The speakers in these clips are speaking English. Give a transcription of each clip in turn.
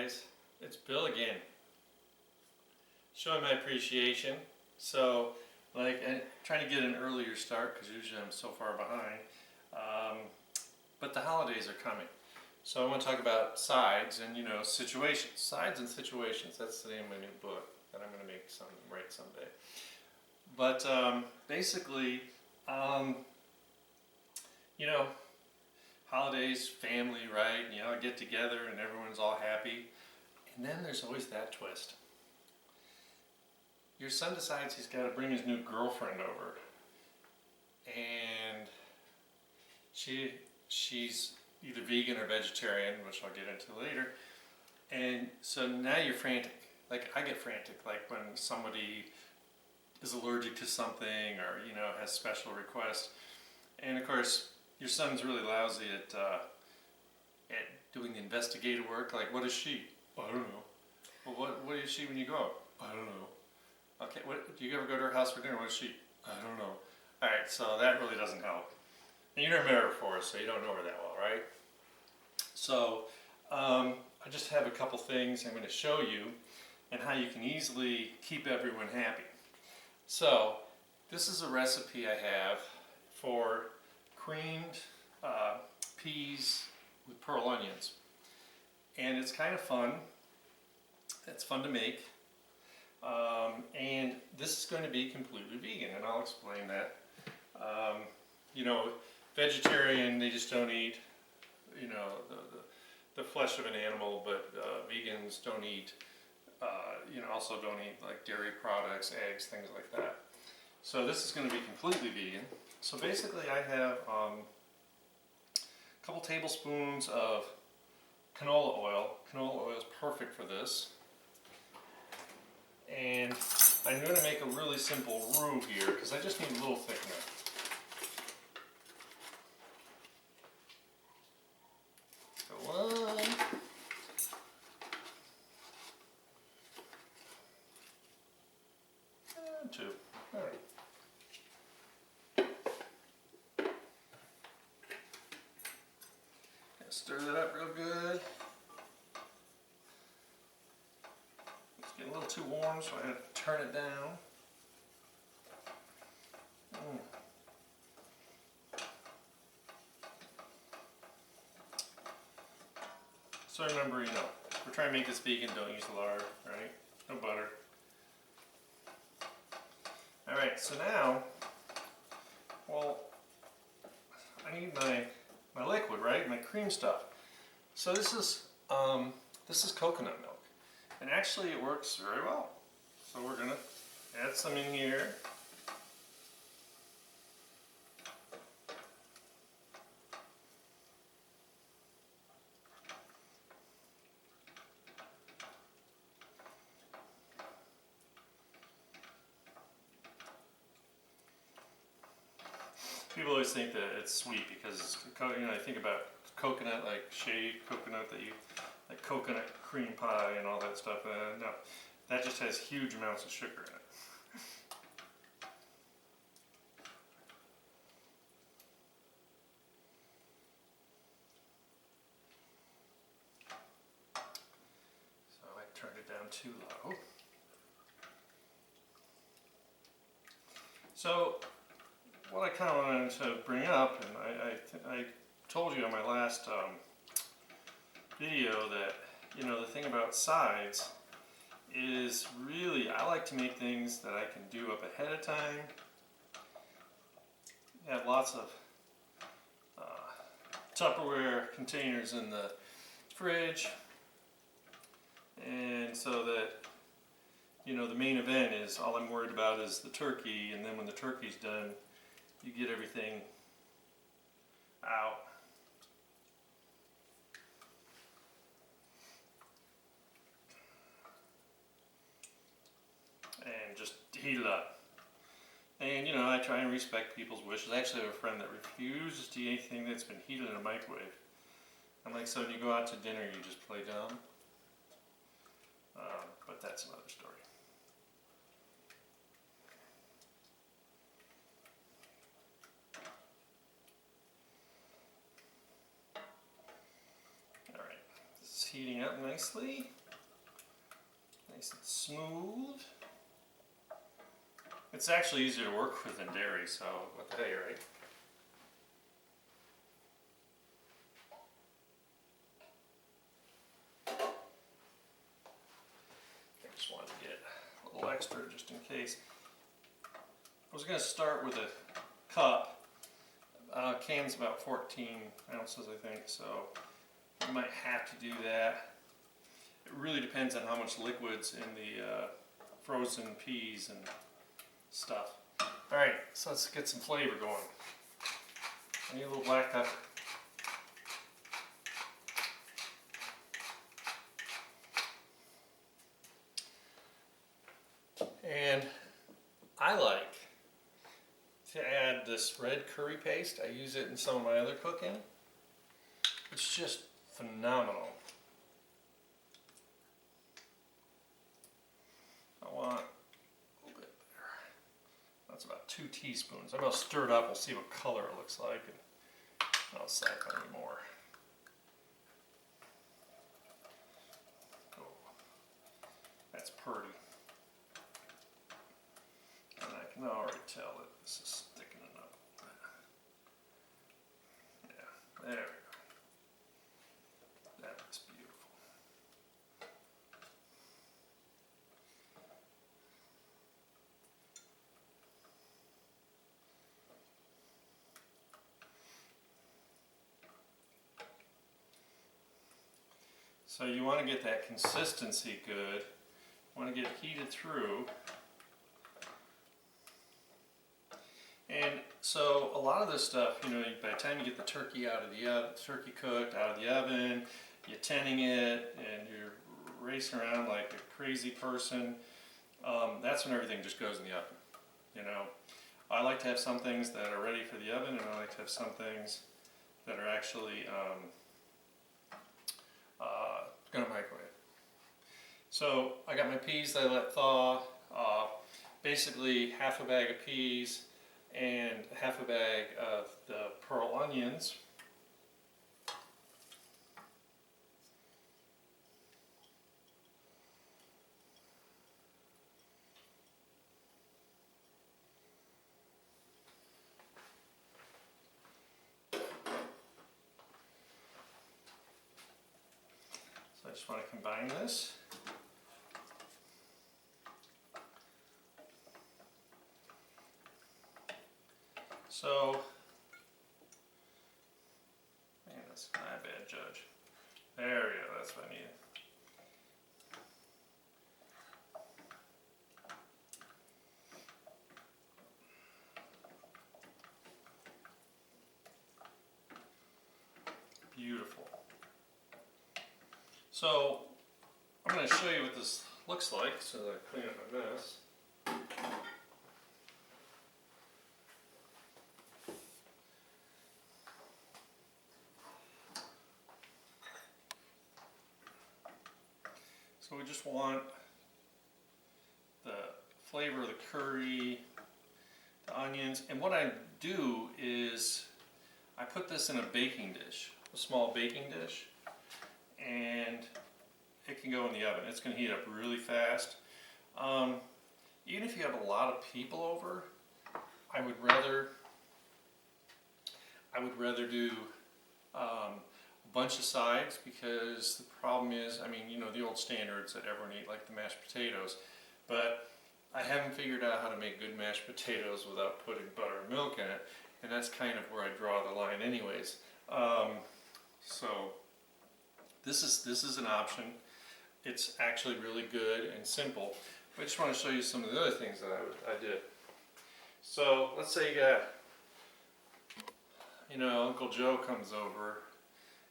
guys, it's Bill again, showing my appreciation. So, like, I'm trying to get an earlier start because usually I'm so far behind. But the holidays are coming, so I want to talk about sides and situations. Sides and situations. That's the name of my new book that I'm going to write someday. But basically, holidays, family, right? Get together and everyone's all happy. And then there's always that twist. Your son decides he's got to bring his new girlfriend over. And she's either vegan or vegetarian, which I'll get into later. And so now you're frantic. Like, I get frantic, like when somebody is allergic to something or, has special requests. And of course, your son's really lousy at doing the investigative work. Like, what is she? I don't know. Well, what is she when you go out? I don't know. Okay, do you ever go to her house for dinner? What is she? I don't know. Alright, so that really doesn't help. And you never met her before, so you don't know her that well, right? So, I just have a couple things I'm going to show you and how you can easily keep everyone happy. So, this is a recipe I have for creamed peas with pearl onions. And it's kind of fun. It's fun to make. And this is going to be completely vegan, and I'll explain that. Vegetarian, they just don't eat, the flesh of an animal, but vegans don't eat, also don't eat like dairy products, eggs, things like that. So this is going to be completely vegan. So basically I have a couple tablespoons of canola oil. Canola oil is perfect for this. And I'm going to make a really simple roux here because I just need a little thickener. So one. And two. All right. Stir that up real good. It's getting a little too warm, so I have to turn it down. So remember, we're trying to make this vegan, don't use lard, right? No butter. Alright, so now, I need my liquid, right? My cream stuff. So this is coconut milk. And actually it works very well. So we're going to add some in here. People always think that it's sweet because I think about coconut, like shaved coconut that you, like coconut cream pie and all that stuff. No, that just has huge amounts of sugar in it. So I turned it down too low. So what I kind of wanted to bring up, and I told you on my last video that, the thing about sides is really, I like to make things that I can do up ahead of time. I have lots of Tupperware containers in the fridge, and so that the main event is, all I'm worried about is the turkey, and then when the turkey's done, you get everything out. And just heat it up. And I try and respect people's wishes. I actually have a friend that refuses to eat anything that's been heated in a microwave. I'm like, so when you go out to dinner, you just play dumb? But that's another story. heating up nicely. Nice and smooth. It's actually easier to work with than dairy, so what the hey, right? I just wanted to get a little extra just in case. I was going to start with a cup. Can's about 14 ounces, I think, so you might have to do that. It really depends on how much liquid's in the frozen peas and stuff. Alright, so let's get some flavor going. I need a little black pepper. And I like to add this red curry paste. I use it in some of my other cooking. It's just phenomenal. I want a little bit there. That's about 2 teaspoons. I'm going to stir it up. We'll see what color it looks like. And I'll decide if I need more. Oh, that's pretty. And I can already tell that this is thickening up. Yeah, there we go. That looks beautiful. So you want to get that consistency good. You want to get it heated through. And so a lot of this stuff, you know, by the time you get the turkey out of the oven, turkey cooked out of the oven, you're tenning it and you're racing around like a crazy person, that's when everything just goes in the oven. You know, I like to have some things that are ready for the oven, and I like to have some things that are actually going to microwave. So I got my peas that I let thaw, basically half a bag of peas and half a bag of the pearl onions. So I just want to combine this. So, man, that's not a bad judge. There we go, that's what I needed. Beautiful. So, I'm going to show you what this looks like so that I clean up my mess. So we just want the flavor of the curry, the onions, and what I do is I put this in a baking dish, a small baking dish, and it can go in the oven. It's going to heat up really fast. Even if you have a lot of people over, I would rather do a bunch of sides, because the problem is, I mean, you know, the old standards that everyone eat, like the mashed potatoes, but I haven't figured out how to make good mashed potatoes without putting butter and milk in it, and that's kind of where I draw the line anyways. So this is an option. It's actually really good and simple. I just want to show you some of the other things that I did. So let's say you got, you know, Uncle Joe comes over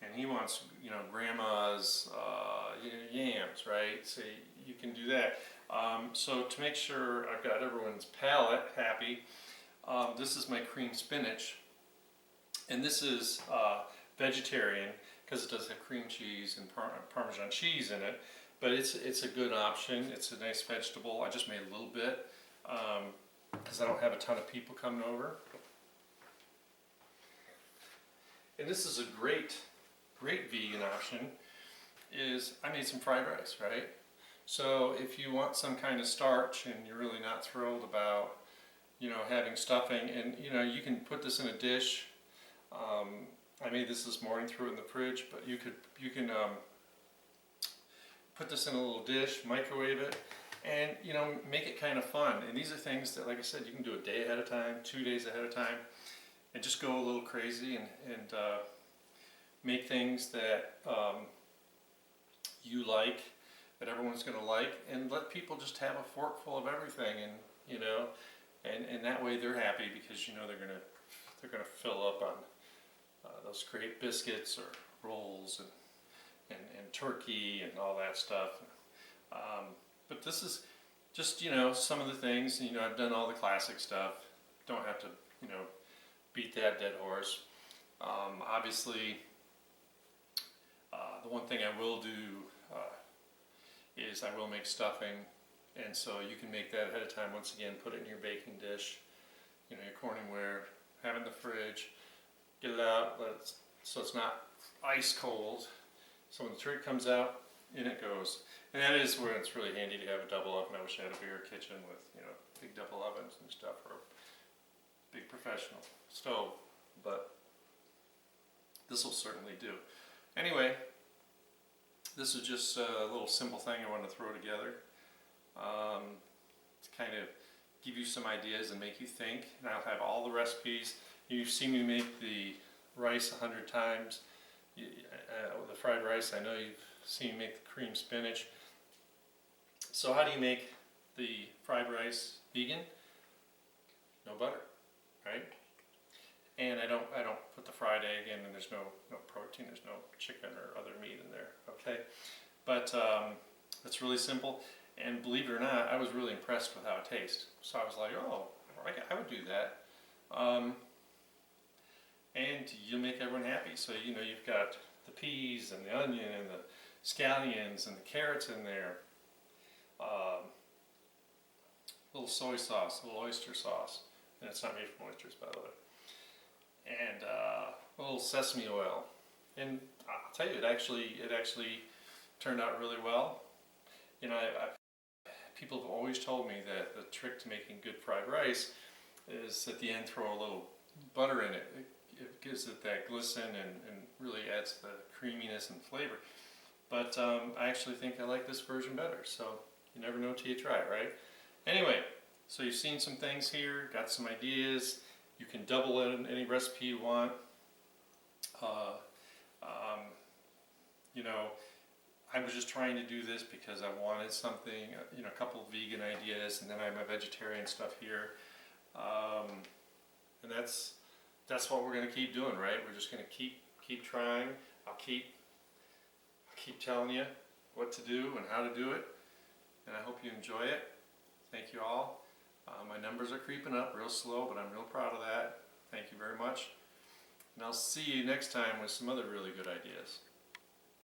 and he wants, you know, grandma's yams, right? So you can do that. So to make sure I've got everyone's palate happy, this is my cream spinach, and this is vegetarian because it does have cream cheese and Parmesan cheese in it, but it's a good option. It's a nice vegetable. I just made a little bit because I don't have a ton of people coming over. And this is a great vegan option. is I made some fried rice, right? So if you want some kind of starch and you're really not thrilled about, having stuffing, and you can put this in a dish. I made this morning, threw it in the fridge, but you can put this in a little dish, microwave it, and make it kind of fun. And these are things that, like I said, you can do a day ahead of time, 2 days ahead of time, and just go a little crazy and make things that you like, that everyone's going to like, and let people just have a fork full of everything, and and that way they're happy, because they're gonna fill up on those great biscuits or rolls and turkey and all that stuff. But this is just some of the things. I've done all the classic stuff. Don't have to beat that dead horse. Obviously, the one thing I will do is I will make stuffing, and so you can make that ahead of time. Once again, put it in your baking dish, your Corningware, have it in the fridge, get it out, so it's not ice cold. So when the turkey comes out, in it goes. And that is where it's really handy to have a double oven. I wish I had a bigger kitchen with big double ovens and stuff, or a big professional stove, but this will certainly do. Anyway, this is just a little simple thing I want to throw together to kind of give you some ideas and make you think. And I'll have all the recipes. You've seen me make the rice 100 times. The fried rice, I know you've seen me make the cream spinach. So how do you make the fried rice vegan? No butter, right? And I don't put the fried egg in, and there's no protein, there's no chicken or other meat in there, okay? But it's really simple, and believe it or not, I was really impressed with how it tastes. So I was like, oh, I would do that. And you'll make everyone happy. So you've got the peas and the onion and the scallions and the carrots in there. Little soy sauce, a little oyster sauce, and it's not made from oysters, by the way. And a little sesame oil. And I'll tell you, it actually turned out really well. People have always told me that the trick to making good fried rice is at the end throw a little butter in it. It gives it that glisten and really adds the creaminess and flavor. But I actually think I like this version better, so you never know till you try it, right? Anyway, so you've seen some things here, got some ideas. You can double it in any recipe you want. I was just trying to do this because I wanted something, a couple of vegan ideas, and then I have my vegetarian stuff here. And that's what we're going to keep doing, right? We're just going to keep trying. I'll keep telling you what to do and how to do it, and I hope you enjoy it. Thank you all. My numbers are creeping up real slow, but I'm real proud of that. Thank you very much. And I'll see you next time with some other really good ideas.